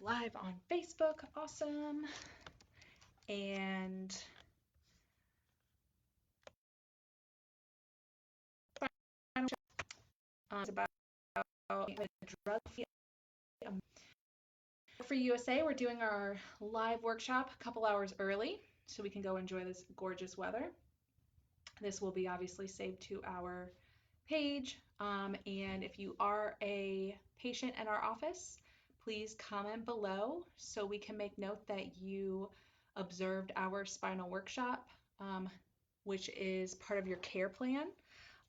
Live on Facebook. Awesome. And it's about drug for USA. We're doing our live workshop a couple hours early so we can go enjoy this gorgeous weather. This will be obviously saved to our page. And if you are a patient in our office, please comment below so we can make note that you observed our spinal workshop, which is part of your care plan,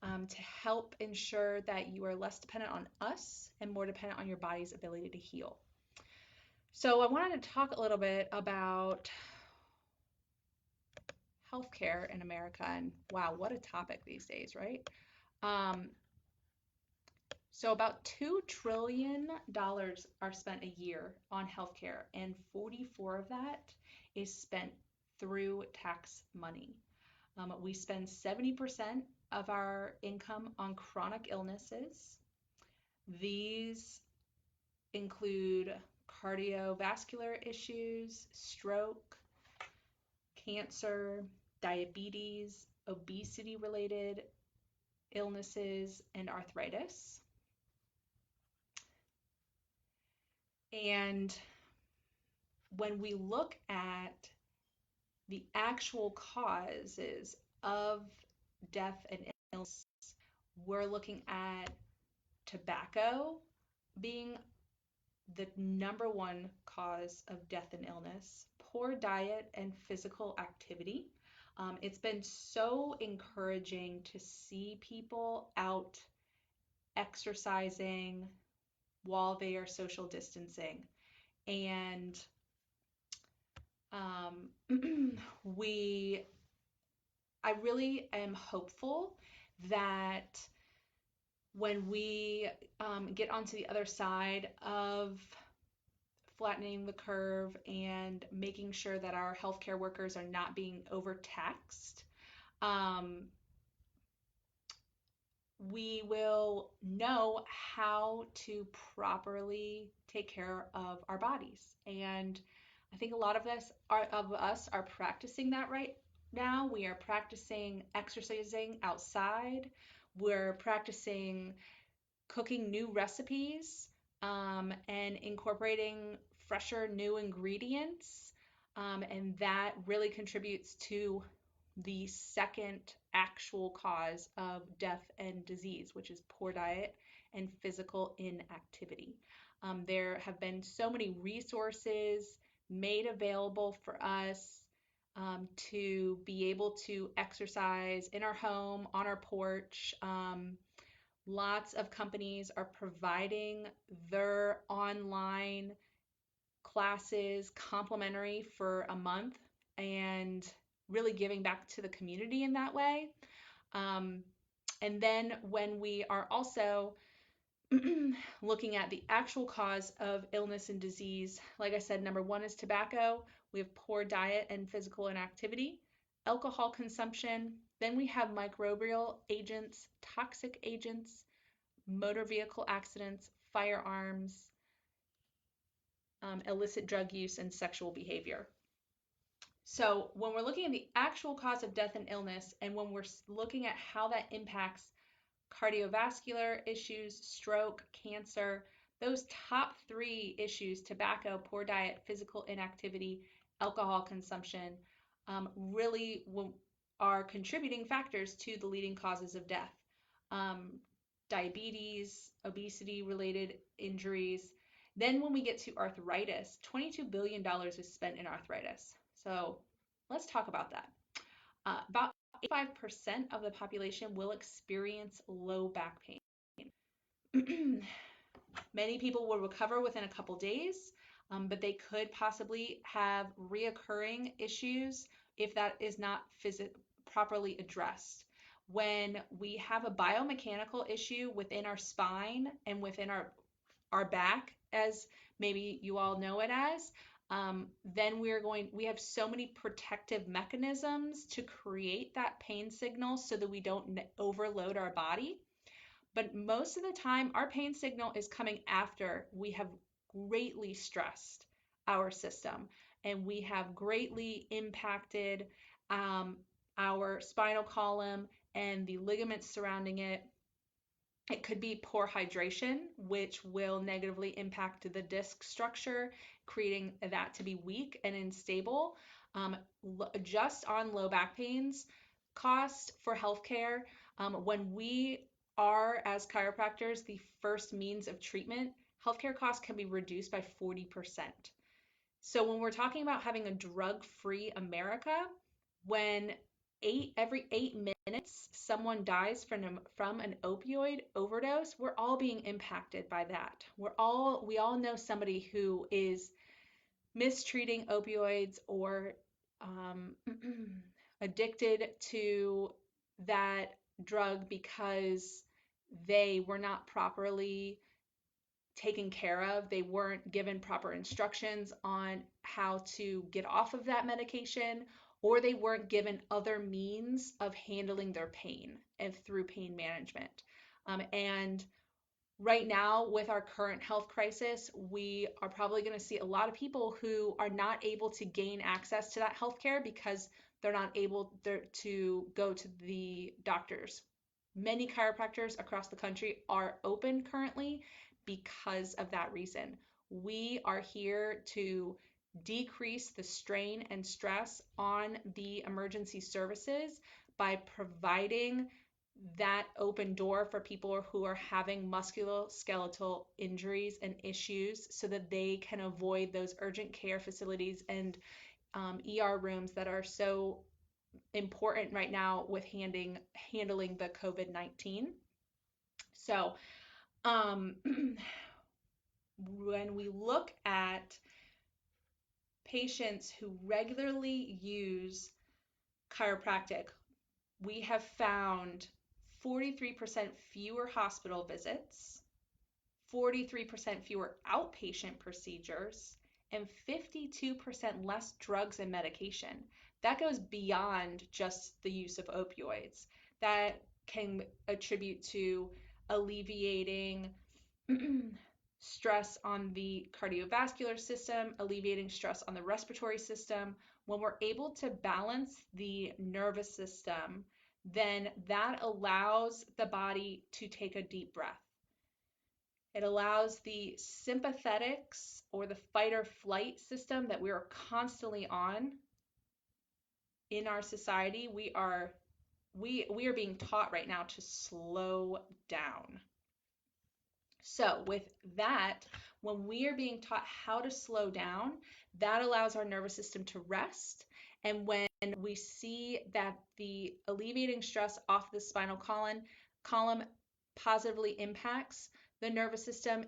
to help ensure that you are less dependent on us and more dependent on your body's ability to heal. So I wanted to talk a little bit about healthcare in America, and wow, what a topic these days, right? Um, so about $2 trillion are spent a year on healthcare, and 44 of that is spent through tax money. We spend 70% of our income on chronic illnesses. These include cardiovascular issues, stroke, cancer, diabetes, obesity-related illnesses, and arthritis. And when we look at the actual causes of death and illness, we're looking at tobacco being the number one cause of death and illness, poor diet and physical activity. It's been so encouraging to see people out exercising while they are social distancing. And I really am hopeful that when we get onto the other side of flattening the curve and making sure that our healthcare workers are not being overtaxed, we will know how to properly take care of our bodies. And I think a lot of us are practicing that right now. We are practicing exercising outside. We're practicing cooking new recipes, and incorporating fresher new ingredients. And that really contributes to the second actual cause of death and disease, which is poor diet and physical inactivity. There have been so many resources made available for us to be able to exercise in our home, on our porch. Lots of companies are providing their online classes complimentary for a month and really giving back to the community in that way. And then when we are also looking at the actual cause of illness and disease, like I said, number one is tobacco. We have poor diet and physical inactivity, alcohol consumption. Then we have microbial agents, toxic agents, motor vehicle accidents, firearms, illicit drug use, and sexual behavior. So when we're looking at the actual cause of death and illness, and when we're looking at how that impacts cardiovascular issues, stroke, cancer, those top three issues, tobacco, poor diet, physical inactivity, alcohol consumption, really are contributing factors to the leading causes of death. Diabetes, obesity-related injuries. Then when we get to arthritis, $22 billion is spent in arthritis. So let's talk about that. About 85% of the population will experience low back pain. Many people will recover within a couple days, but they could possibly have reoccurring issues if that is not properly addressed. When we have a biomechanical issue within our spine and within our back, as maybe you all know it as, then we have so many protective mechanisms to create that pain signal so that we don't overload our body. But most of the time, our pain signal is coming after we have greatly stressed our system, and we have greatly impacted um, our spinal column and the ligaments surrounding it. It could be poor hydration, which will negatively impact the disc structure, creating that to be weak and unstable. Um, just on low back pains, cost for healthcare, when we are, as chiropractors, the first means of treatment, healthcare costs can be reduced by 40%. So when we're talking about having a drug-free America, when every 8 minutes someone dies from an opioid overdose, we're all being impacted by that. We all know somebody who is mistreating opioids or um, addicted to that drug because they were not properly taken care of. They weren't given proper instructions on how to get off of that medication, or they weren't given other means of handling their pain and through pain management. And right now, with our current health crisis, we are probably going to see a lot of people who are not able to gain access to that healthcare because they're not able to go to the doctors. Many chiropractors across the country are open currently because of that reason. We are here to decrease the strain and stress on the emergency services by providing that open door for people who are having musculoskeletal injuries and issues so that they can avoid those urgent care facilities and ER rooms that are so important right now with handling the COVID-19. So, um, when we look at patients who regularly use chiropractic, we have found 43% fewer hospital visits, 43% fewer outpatient procedures, and 52% less drugs and medication. That goes beyond just the use of opioids. That can attribute to alleviating stress on the cardiovascular system, alleviating stress on the respiratory system. When we're able to balance the nervous system, then that allows the body to take a deep breath. It allows the sympathetics or the fight or flight system that we are constantly on in our society. We are being taught right now to slow down. So with that, when we are being taught how to slow down, that allows our nervous system to rest. And when we see that the alleviating stress off the spinal column positively impacts the nervous system,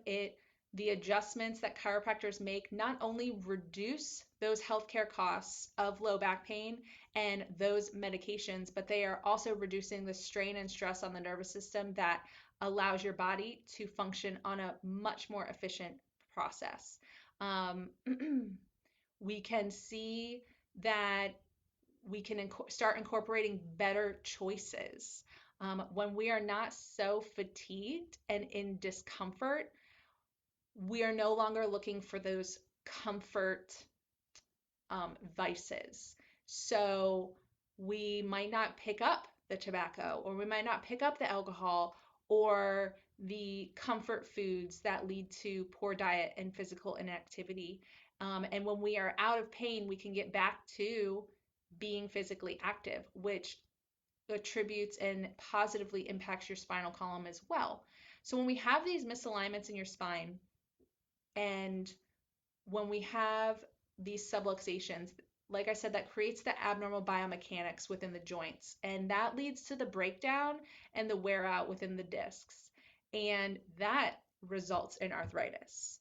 the adjustments that chiropractors make not only reduce those healthcare costs of low back pain and those medications, but they are also reducing the strain and stress on the nervous system that allows your body to function on a much more efficient process. Um, we can see that we can start incorporating better choices. When we are not so fatigued and in discomfort, we are no longer looking for those comfort vices. So we might not pick up the tobacco, or we might not pick up the alcohol or the comfort foods that lead to poor diet and physical inactivity. And when we are out of pain, we can get back to being physically active, which attributes and positively impacts your spinal column as well. So when we have these misalignments in your spine, and when we have these subluxations, like I said, that creates the abnormal biomechanics within the joints, and that leads to the breakdown and the wear out within the discs, and that results in arthritis.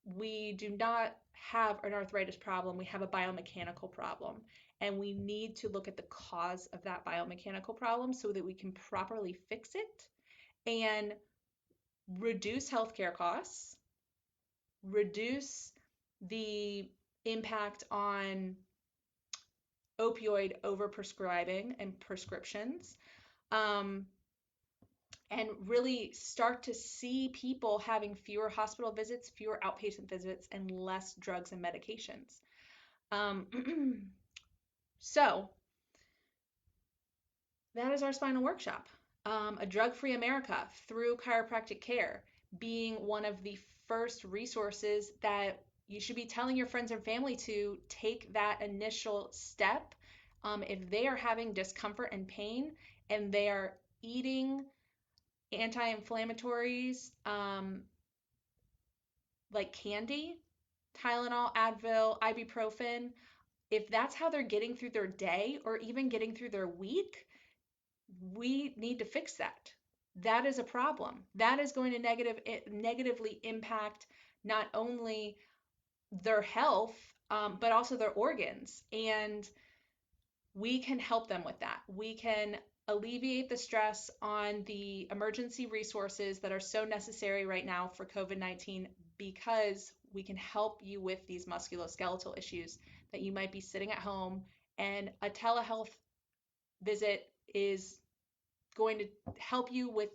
We do not have an arthritis problem, we have a biomechanical problem, and we need to look at the cause of that biomechanical problem so that we can properly fix it and reduce healthcare costs, reduce the impact on opioid overprescribing and prescriptions, um, and really start to see people having fewer hospital visits, fewer outpatient visits, and less drugs and medications. Um, so that is our spinal workshop. A drug-free America through chiropractic care being one of the first resources that you should be telling your friends and family to take that initial step. If they are having discomfort and pain and they are eating anti-inflammatories, like candy, Tylenol, Advil, ibuprofen, if that's how they're getting through their day or even getting through their week, we need to fix that. That is a problem. That is going to negatively impact not only their health, but also their organs. And we can help them with that. We can alleviate the stress on the emergency resources that are so necessary right now for COVID-19 because we can help you with these musculoskeletal issues that you might be sitting at home, and a telehealth visit is going to help you with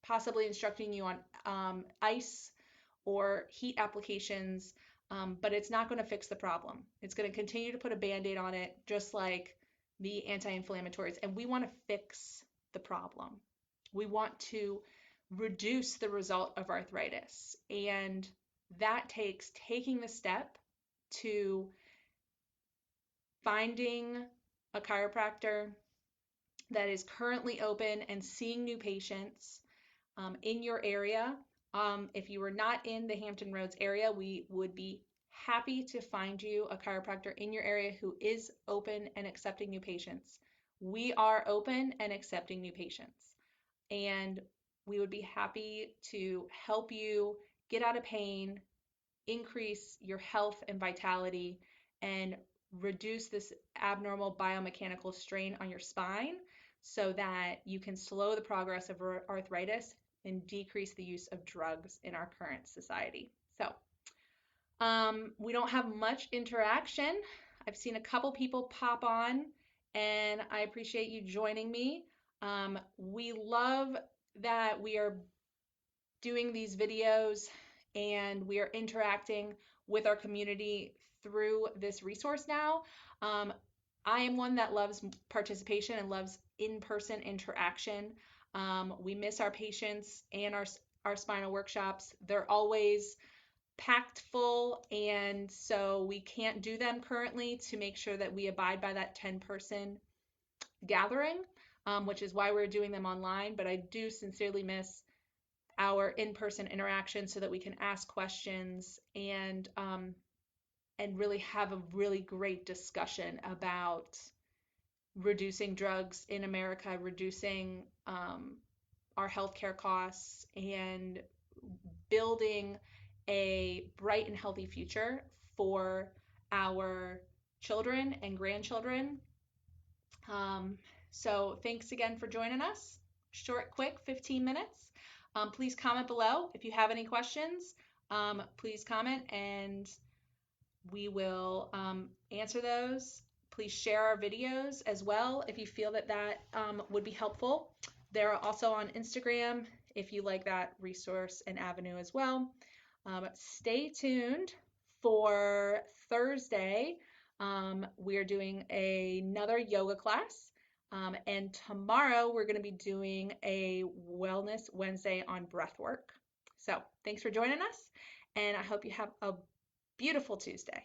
possibly instructing you on ice or heat applications, but it's not going to fix the problem. It's going to continue to put a band-aid on it, just like the anti-inflammatories. And we want to fix the problem. We want to reduce the result of arthritis. And that takes taking the step to finding a chiropractor that is currently open and seeing new patients in your area. If you are not in the Hampton Roads area, we would be happy to find you a chiropractor in your area who is open and accepting new patients. We are open and accepting new patients, and we would be happy to help you get out of pain, increase your health and vitality, and reduce this abnormal biomechanical strain on your spine so that you can slow the progress of arthritis and decrease the use of drugs in our current society. So, we don't have much interaction. I've seen a couple people pop on, and I appreciate you joining me. We love that we are doing these videos and we are interacting with our community through this resource now. I am one that loves participation and loves in-person interaction. We miss our patients and our spinal workshops. They're always packed full, and so we can't do them currently to make sure that we abide by that 10-person gathering, which is why we're doing them online. But I do sincerely miss our in-person interaction so that we can ask questions and really have a really great discussion about reducing drugs in America, reducing our healthcare costs, and building a bright and healthy future for our children and grandchildren. So thanks again for joining us. Short, quick, 15 minutes. Please comment below if you have any questions. Please comment and we will answer those. Please share our videos as well if you feel that that would be helpful. They're also on Instagram if you like that resource and avenue as well. Stay tuned for Thursday. We are doing another yoga class. And tomorrow we're going to be doing a Wellness Wednesday on breath work. So thanks for joining us, and I hope you have a beautiful Tuesday.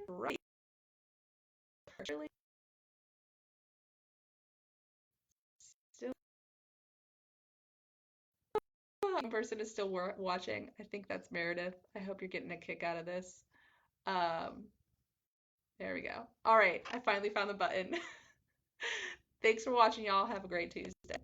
Right. Still, one person is still watching. I think that's Meredith. I hope you're getting a kick out of this. Um, there we go. All right, I finally found the button. Thanks for watching, y'all. Have a great Tuesday.